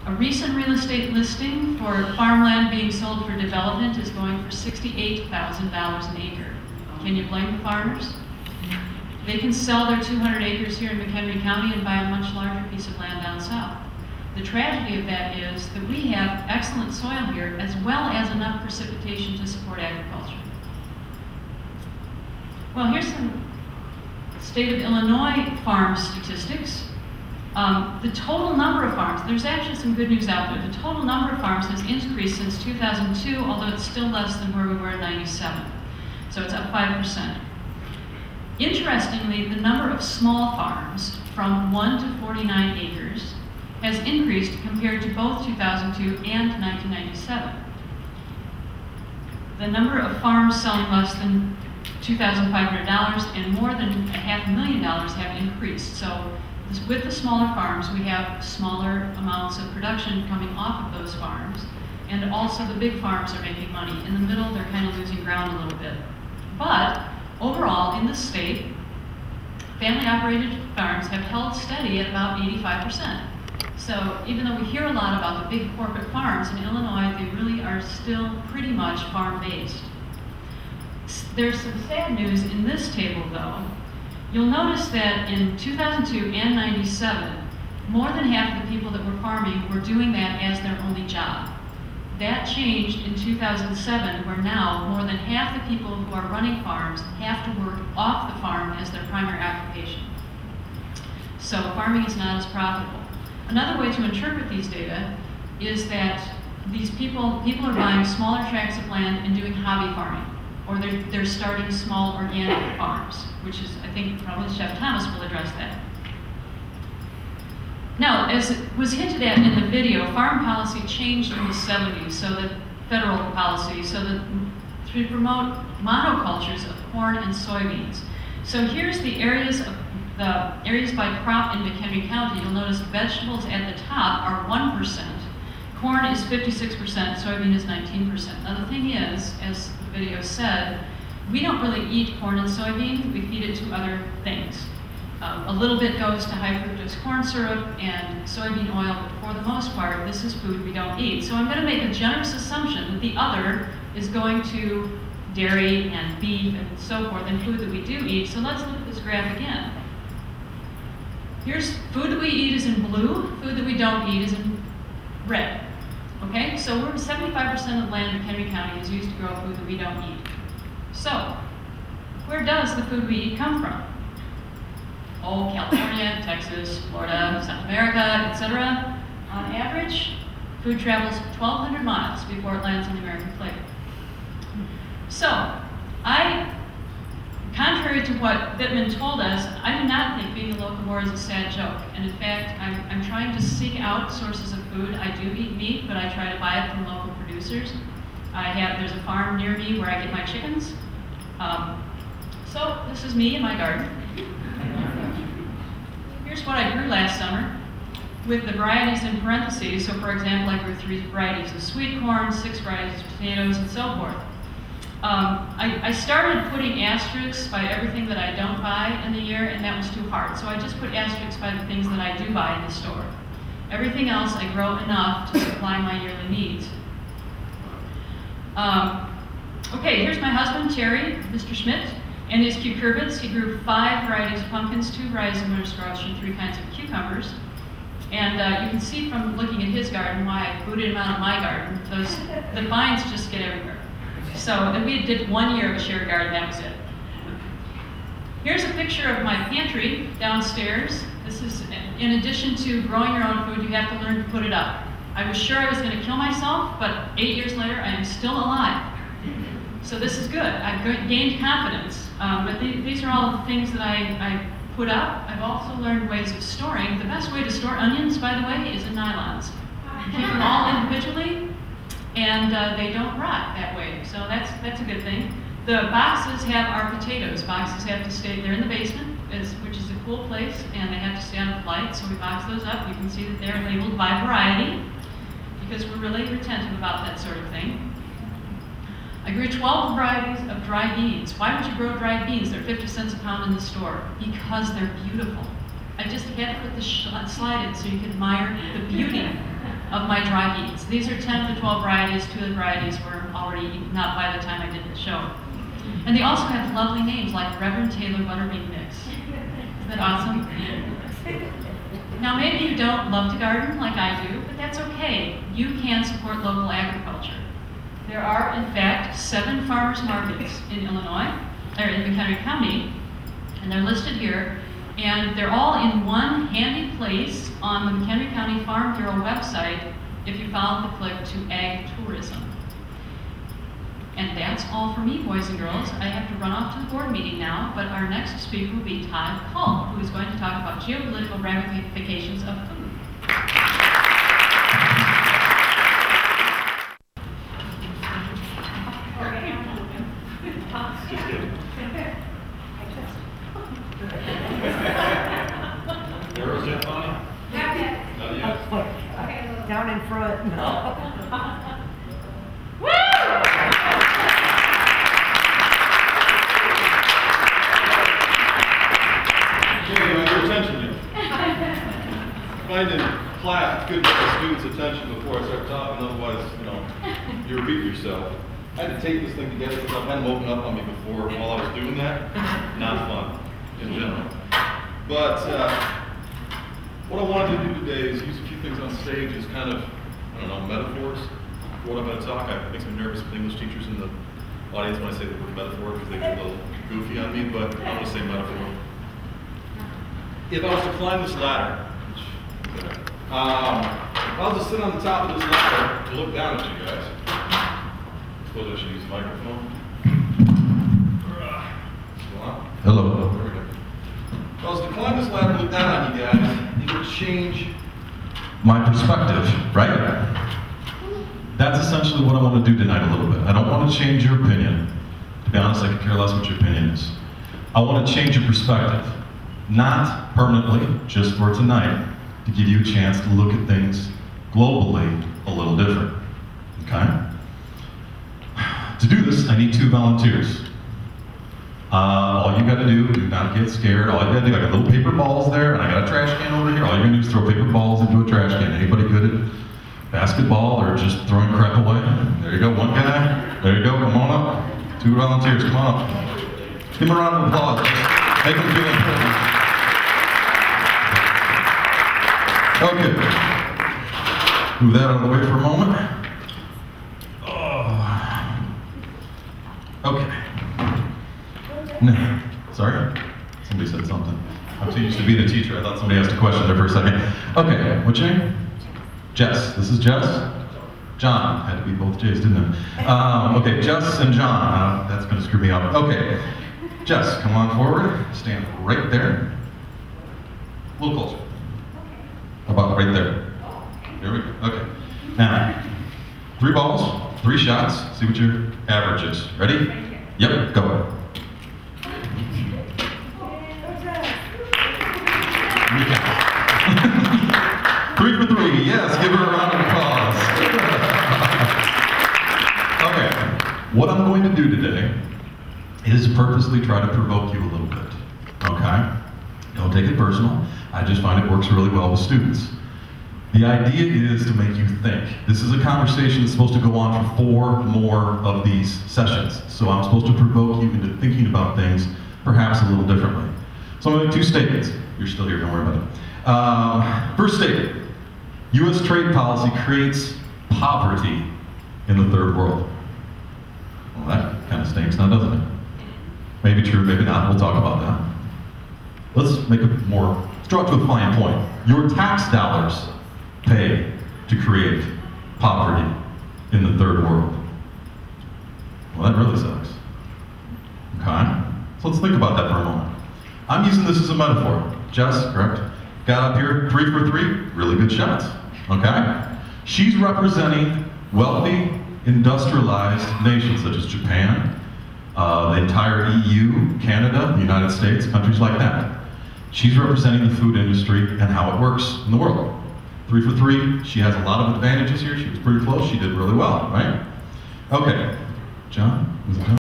A recent real estate listing for farmland being sold for development is going for $68,000 an acre. Can you blame the farmers? They can sell their 200 acres here in McHenry County and buy a much larger piece of land down south. The tragedy of that is that we have excellent soil here as well as enough precipitation to support agriculture. Well, here's some state of Illinois farm statistics. The total number of farms, there's actually some good news out there. The total number of farms has increased since 2002, although it's still less than where we were in '97. So it's up 5%. Interestingly, the number of small farms from 1 to 49 acres has increased compared to both 2002 and 1997. The number of farms selling less than $2,500 and more than $500,000 have increased. So with the smaller farms, we have smaller amounts of production coming off of those farms, and also the big farms are making money. In the middle, they're kind of losing ground a little bit. But overall, in the state, family-operated farms have held steady at about 85%. So even though we hear a lot about the big corporate farms in Illinois, they really are still pretty much farm-based. There's some sad news in this table, though. You'll notice that in 2002 and '97, more than half of the people that were farming were doing that as their only job. That changed in 2007, where now more than half the people who are running farms have to work off the farm as their primary occupation. So farming is not as profitable. Another way to interpret these data is that these people are buying smaller tracts of land and doing hobby farming, or they're starting small organic farms, which is, I think, probably Chef Thomas will address that. Now, as it was hinted at in the video, farm policy changed in the '70s, so that federal policy, so that to promote monocultures of corn and soybeans. So here's the areas by crop in McHenry County. You'll notice vegetables at the top are 1%, corn is 56%, soybean is 19%. Now the thing is, as the video said, we don't really eat corn and soybean, we feed it to other things. A little bit goes to high fructose corn syrup and soybean oil, but for the most part, this is food we don't eat. So I'm going to make a generous assumption that the other is going to dairy and beef and so forth, and food that we do eat. So let's look at this graph again. Here's food that we eat is in blue, food that we don't eat is in red. Okay, so we're 75% of the land in McHenry County is used to grow food that we don't eat. So, where does the food we eat come from? Oh, California, Texas, Florida, South America, etc. On average, food travels 1,200 miles before it lands on the American plate. So, contrary to what Bittman told us, I do not think being a locavore is a sad joke. And in fact, I'm trying to seek out sources of food. I do eat meat, but I try to buy it from local producers. There's a farm near me where I get my chickens. So this is me in my garden. Here's what I grew last summer with the varieties in parentheses. So for example, I grew 3 varieties of sweet corn, 6 varieties of potatoes, and so forth. I started putting asterisks by everything that I don't buy in the year, and that was too hard. So I just put asterisks by the things that I do buy in the store. Everything else I grow enough to supply my yearly needs. Okay, here's my husband, Terry, Mr. Schmidt, and his cucurbits. He grew 5 varieties of pumpkins, 2 varieties of winter squash, and 3 kinds of cucumbers. And you can see from looking at his garden why I booted him out of my garden. The vines just get everywhere. So then we did 1 year of a shared garden, that was it. Here's a picture of my pantry downstairs. This is, in addition to growing your own food, you have to learn to put it up. I was sure I was going to kill myself, but 8 years later, I am still alive. So this is good. I've gained confidence. But these are all the things that I put up. I've also learned ways of storing. The best way to store onions, by the way, is in nylons. You keep them all individually, and they don't rot that way. So that's a good thing. The boxes have our potatoes. Boxes have to stay, they're in the basement, which is a cool place, and they have to stay on the flight, so we box those up. You can see that they're labeled by variety, because we're really retentive about that sort of thing. I grew 12 varieties of dry beans. Why would you grow dried beans? They're 50 cents a pound in the store. Because they're beautiful. I just had to put the slide in so you can admire the beauty of my dry beans. These are 10 to 12 varieties. 2 of the varieties were already eaten up by the time I did the show. And they also have lovely names like Reverend Taylor Butterbean Mix. Isn't that awesome? Now maybe you don't love to garden like I do, but that's okay. You can support local agriculture. There are, in fact, 7 farmers markets in Illinois, or in McHenry County, and they're listed here. And they're all in one handy place on the McHenry County Farm Bureau website if you follow the click to Ag Tourism. And that's all for me, boys and girls. I have to run off to the board meeting now, but our next speaker will be Todd Cull, who is going to talk about geopolitical ramifications of food. Where is that, Bonnie? Not yet. Not yet. Okay. Down in front. No. Woo! Okay, your attention here. Find in class, it's good to get the students' attention before I start talking, otherwise, you repeat yourself. I had to tape this thing together because I've had them open up on me before while I was doing that. Not fun, in general. But what I wanted to do today is use a few things on stage as kind of, metaphors for what I'm going to talk. It makes me nervous with English teachers in the audience when I say the word metaphor because they get a little goofy on me, but I'm going to say metaphor. If I was to climb this ladder, if I was to sit on the top of this ladder to look down at you guys, I suppose I should use the microphone. Still on? Hello. There we go. If I was to climb this ladder and look down on you guys, it would change My perspective, right? That's essentially what I want to do tonight a little bit. I don't want to change your opinion. To be honest, I could care less what your opinion is. I want to change your perspective. Not permanently, just for tonight, to give you a chance to look at things globally a little different. Okay? To do this, I need 2 volunteers. All you gotta do not get scared. All you gotta do, I got little paper balls there, and I got a trash can over here. All you're gonna do is throw paper balls into a trash can. Anybody good at basketball or just throwing crap away? There you go, 1 guy. There you go, come on up. 2 volunteers, come on up. Give them a round of applause. Make them feel important. Okay. Move that out of the way for a moment. Oh. Okay. No. Sorry? Somebody said something. I'm too used to being a teacher. I thought somebody asked a question there for a second. Okay, what's your name? Jess. This is Jess? John. Had to be both J's, didn't it? Okay, Jess and John. That's going to screw me up. Okay. Jess, come on forward. Stand right there. A little closer. About right there. There we go. Okay. Now, 3 balls, 3 shots. See what your average is. Ready? Yep, go. Three for 3, yes, give her a round of applause. Okay, what I'm going to do today is purposely try to provoke you a little bit, okay? Don't take it personal, I just find it works really well with students. The idea is to make you think. This is a conversation that's supposed to go on for 4 more of these sessions, so I'm supposed to provoke you into thinking about things perhaps a little differently. So I'm going to make 2 statements. You're still here, don't worry about it. First statement, U.S. trade policy creates poverty in the 3rd world. Well, that kind of stinks now, doesn't it? Maybe true, maybe not, we'll talk about that. Let's make let's draw it to a fine point. Your tax dollars pay to create poverty in the 3rd world. Well, that really sucks. Okay? So let's think about that for a moment. I'm using this as a metaphor. Jess, correct? Got up here, 3 for 3, really good shots, okay? She's representing wealthy, industrialized nations such as Japan, the entire EU, Canada, the United States, countries like that. She's representing the food industry and how it works in the world. 3 for 3, she has a lot of advantages here. She was pretty close, she did really well, right? Okay, John, was it John?